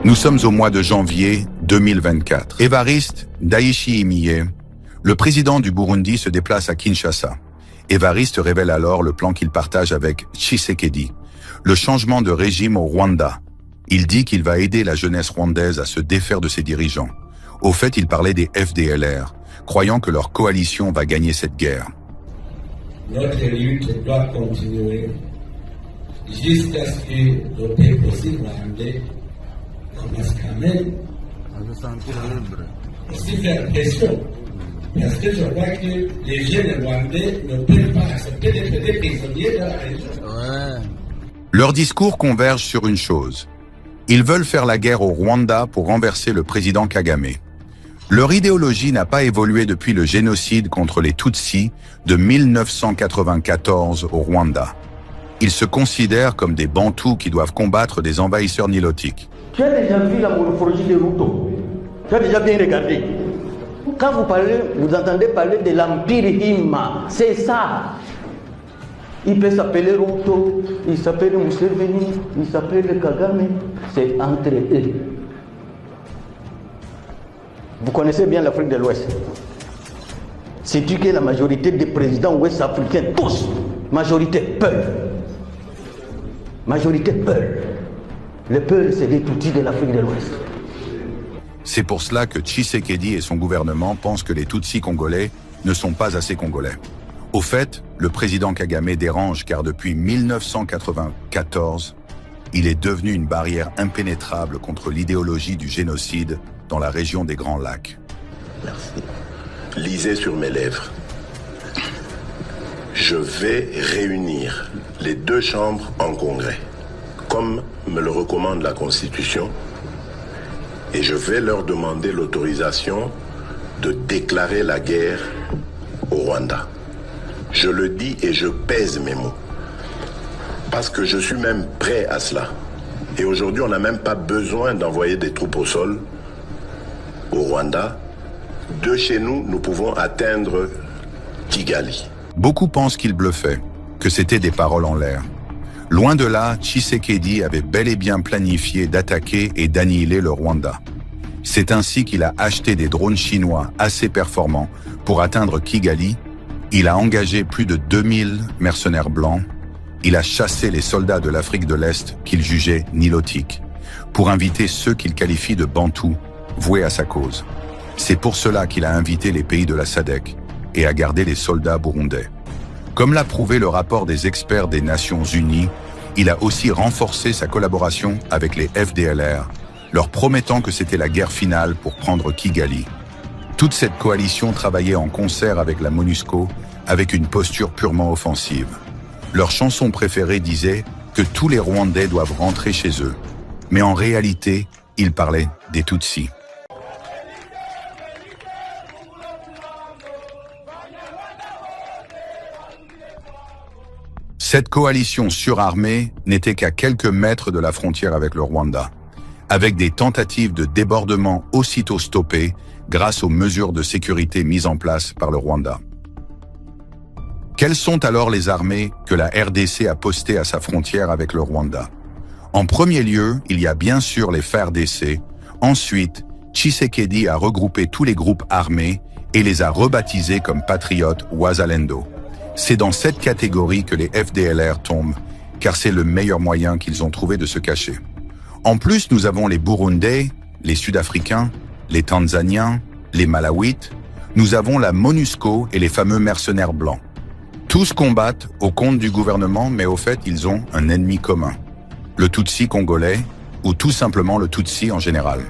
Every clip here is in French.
Nous sommes au mois de janvier 2024. Évariste Ndayishimiye, le président du Burundi, se déplace à Kinshasa. Évariste révèle alors le plan qu'il partage avec Tshisekedi, le changement de régime au Rwanda. Il dit qu'il va aider la jeunesse rwandaise à se défaire de ses dirigeants. Au fait, il parlait des FDLR, croyant que leur coalition va gagner cette guerre. Notre lutte doit continuer jusqu'à ce que le peuple aussi rwandais commence quand même à aussi faire pression. Parce que je vois que les jeunes rwandais ne peuvent pas accepter d'être des prisonniers de la région. Leurs discours convergent sur une chose. Ils veulent faire la guerre au Rwanda pour renverser le président Kagame. Leur idéologie n'a pas évolué depuis le génocide contre les Tutsis de 1994 au Rwanda. Ils se considèrent comme des Bantous qui doivent combattre des envahisseurs nilotiques. Tu as déjà vu la morphologie de Ruto? Tu as déjà bien regardé? Quand vous parlez, vous entendez parler de l'Empire Hima. C'est ça. Il peut s'appeler Ruto, il s'appelle Museveni, il s'appelle Kagame. C'est entre eux. Vous connaissez bien l'Afrique de l'Ouest. Sais-tu que la majorité des présidents ouest-africains, tous, majorité peur. Majorité peur. Le peuple, c'est des Tutsis de l'Afrique de l'Ouest. C'est pour cela que Tshisekedi et son gouvernement pensent que les Tutsis congolais ne sont pas assez congolais. Au fait, le président Kagame dérange car depuis 1994, il est devenu une barrière impénétrable contre l'idéologie du génocide dans la région des Grands Lacs. Merci. Lisez sur mes lèvres. Je vais réunir les deux chambres en congrès, comme me le recommande la Constitution, et je vais leur demander l'autorisation de déclarer la guerre au Rwanda. Je le dis et je pèse mes mots, parce que je suis même prêt à cela. Et aujourd'hui, on n'a même pas besoin d'envoyer des troupes au sol au Rwanda. De chez nous, nous pouvons atteindre Kigali. Beaucoup pensent qu'il bluffait, que c'était des paroles en l'air. Loin de là, Tshisekedi avait bel et bien planifié d'attaquer et d'annihiler le Rwanda. C'est ainsi qu'il a acheté des drones chinois assez performants pour atteindre Kigali. Il a engagé plus de 2000 mercenaires blancs. Il a chassé les soldats de l'Afrique de l'Est qu'il jugeait nilotiques, pour inviter ceux qu'il qualifie de Bantous, voués à sa cause. C'est pour cela qu'il a invité les pays de la SADC et a gardé les soldats burundais. Comme l'a prouvé le rapport des experts des Nations Unies, il a aussi renforcé sa collaboration avec les FDLR, leur promettant que c'était la guerre finale pour prendre Kigali. Toute cette coalition travaillait en concert avec la MONUSCO, avec une posture purement offensive. Leur chanson préférée disait que tous les Rwandais doivent rentrer chez eux. Mais en réalité, ils parlaient des Tutsis. Cette coalition surarmée n'était qu'à quelques mètres de la frontière avec le Rwanda, avec des tentatives de débordement aussitôt stoppées grâce aux mesures de sécurité mises en place par le Rwanda. Quelles sont alors les armées que la RDC a postées à sa frontière avec le Rwanda? En premier lieu, il y a bien sûr les FARDC. Ensuite, Tshisekedi a regroupé tous les groupes armés et les a rebaptisés comme Patriotes ou Wazalendo. C'est dans cette catégorie que les FDLR tombent, car c'est le meilleur moyen qu'ils ont trouvé de se cacher. En plus, nous avons les Burundais, les Sud-Africains, les Tanzaniens, les Malawites. Nous avons la MONUSCO et les fameux mercenaires blancs. Tous combattent au compte du gouvernement, mais au fait, ils ont un ennemi commun. Le Tutsi congolais, ou tout simplement le Tutsi en général.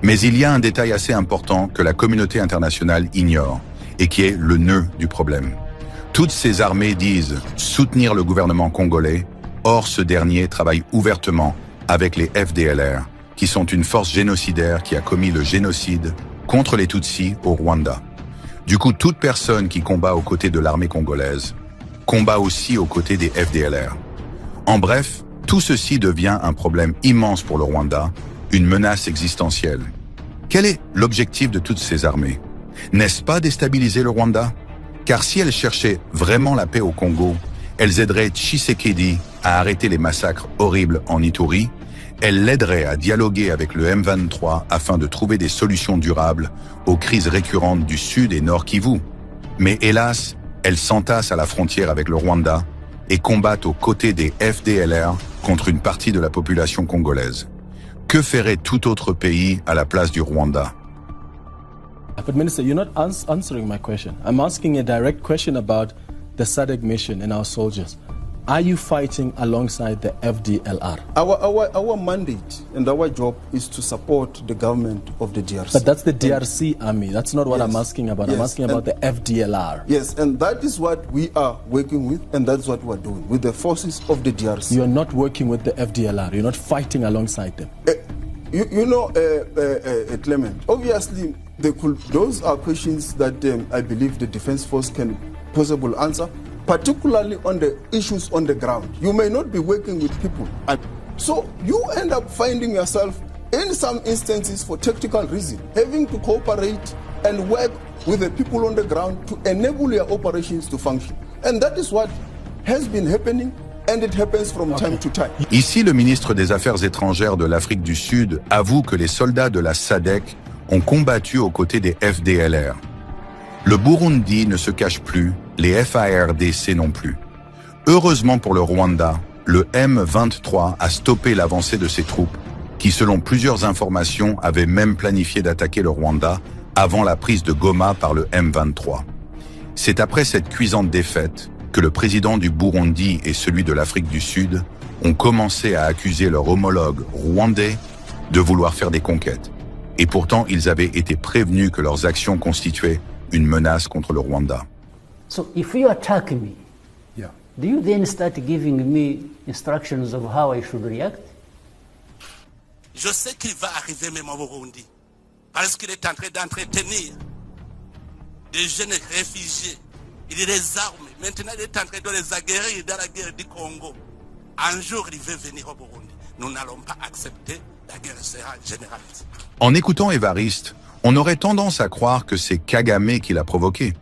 Mais il y a un détail assez important que la communauté internationale ignore, et qui est le nœud du problème. Toutes ces armées disent soutenir le gouvernement congolais, or ce dernier travaille ouvertement avec les FDLR, qui sont une force génocidaire qui a commis le génocide contre les Tutsis au Rwanda. Du coup, toute personne qui combat aux côtés de l'armée congolaise combat aussi aux côtés des FDLR. En bref, tout ceci devient un problème immense pour le Rwanda, une menace existentielle. Quel est l'objectif de toutes ces armées? N'est-ce pas déstabiliser le Rwanda? Car si elles cherchaient vraiment la paix au Congo, elles aideraient Tshisekedi à arrêter les massacres horribles en Ituri, Elle l'aiderait à dialoguer avec le M23 afin de trouver des solutions durables aux crises récurrentes du Sud et Nord Kivu. Mais hélas, elle s'entasse à la frontière avec le Rwanda et combat aux côtés des FDLR contre une partie de la population congolaise. Que ferait tout autre pays à la place du Rwanda? But Minister, you're not answering my question. I'm asking a direct question about the SADC mission and our soldiers. Are you fighting alongside the FDLR? Our mandate and our job is to support the government of the DRC. But that's the DRC army. That's not what Yes. I'm asking about. Yes. I'm asking about the FDLR. Yes, and that is what we are working with, and that's what we're doing with the forces of the DRC. You're not working with the FDLR. You're not fighting alongside them. Clement, obviously, those are questions that I believe the Defense Force can possibly answer, particularly on the issues on the ground. You may not be working with people. So you end up finding yourself, in some instances, for tactical reasons, having to cooperate and work with the people on the ground to enable your operations to function. And that is what has been happening. And it happens from time to time. Ici, le ministre des Affaires étrangères de l'Afrique du Sud avoue que les soldats de la SADC ont combattu aux côtés des FDLR. Le Burundi ne se cache plus, les FARDC non plus. Heureusement pour le Rwanda, le M23 a stoppé l'avancée de ses troupes, qui selon plusieurs informations avaient même planifié d'attaquer le Rwanda avant la prise de Goma par le M23. C'est après cette cuisante défaite que le président du Burundi et celui de l'Afrique du Sud ont commencé à accuser leur homologue rwandais de vouloir faire des conquêtes. Et pourtant, ils avaient été prévenus que leurs actions constituaient une menace contre le Rwanda. So if you attack me, do you then start giving me instructions of how I should react? Je sais qu'il va arriver même au Burundi, parce qu'il est en train d'entretenir des jeunes réfugiés. Il les arme. Maintenant, il est en train de les aguerrir dans la guerre du Congo. Un jour, il veut venir au Burundi. Nous n'allons pas accepter. La guerre sera généralisée. En écoutant Évariste, on aurait tendance à croire que c'est Kagame qui l'a provoqué.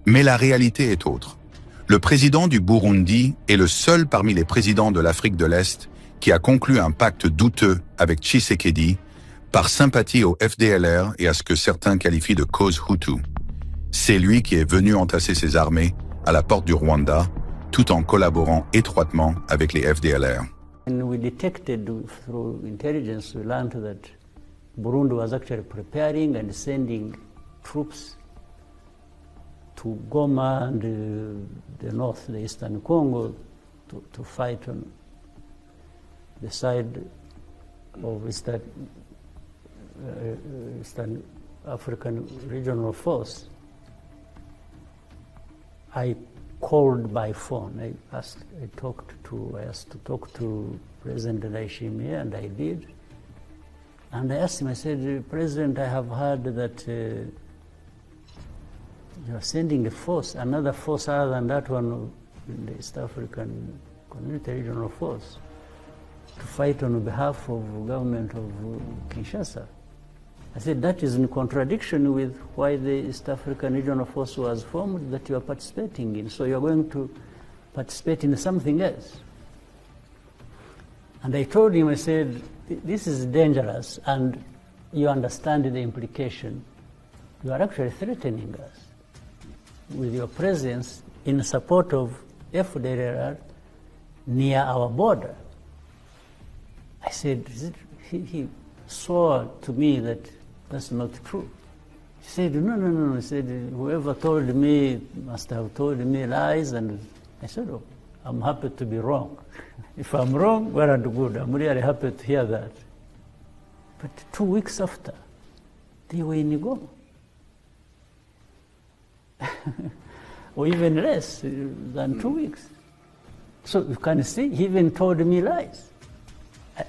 Mais la réalité est autre. Le président du Burundi est le seul parmi les présidents de l'Afrique de l'Est qui a conclu un pacte douteux avec Tshisekedi par sympathie au FDLR et à ce que certains qualifient de cause Hutu. C'est lui qui est venu entasser ses armées à la porte du Rwanda, tout en collaborant étroitement avec les FDLR. And we detected through intelligence, we learned that Burundi was actually preparing and sending troops to Goma and the north, the eastern Congo, to fight on the side of Eastern African Regional Force. I called by phone. I asked to talk to President Ndayishimiye, and I did. And I asked him, I said, President, I have heard that you are sending a force, another force other than that one in the East African Community Regional Force, to fight on behalf of the government of Kinshasa. I said, that is in contradiction with why the East African Regional Force was formed that you are participating in. So you're going to participate in something else. And I told him, I said, this is dangerous, and you understand the implication. You are actually threatening us with your presence in support of FDLR near our border. I said, he swore to me that that's not true. He said, no. He said, whoever told me must have told me lies. And I said, oh, I'm happy to be wrong. If I'm wrong, well and good. I'm really happy to hear that. But 2 weeks after, they were in Goma. Or even less than 2 weeks. So you can see, he even told me lies.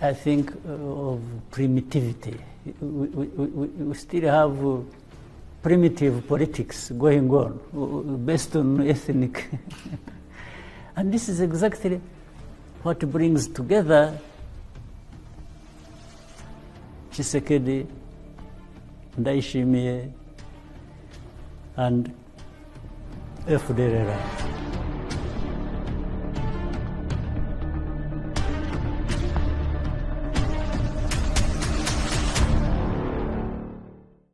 I think of primitivity. We still have primitive politics going on based on ethnic. And this is exactly what brings together Tshisekedi, Ndayishimiye, and FDLR.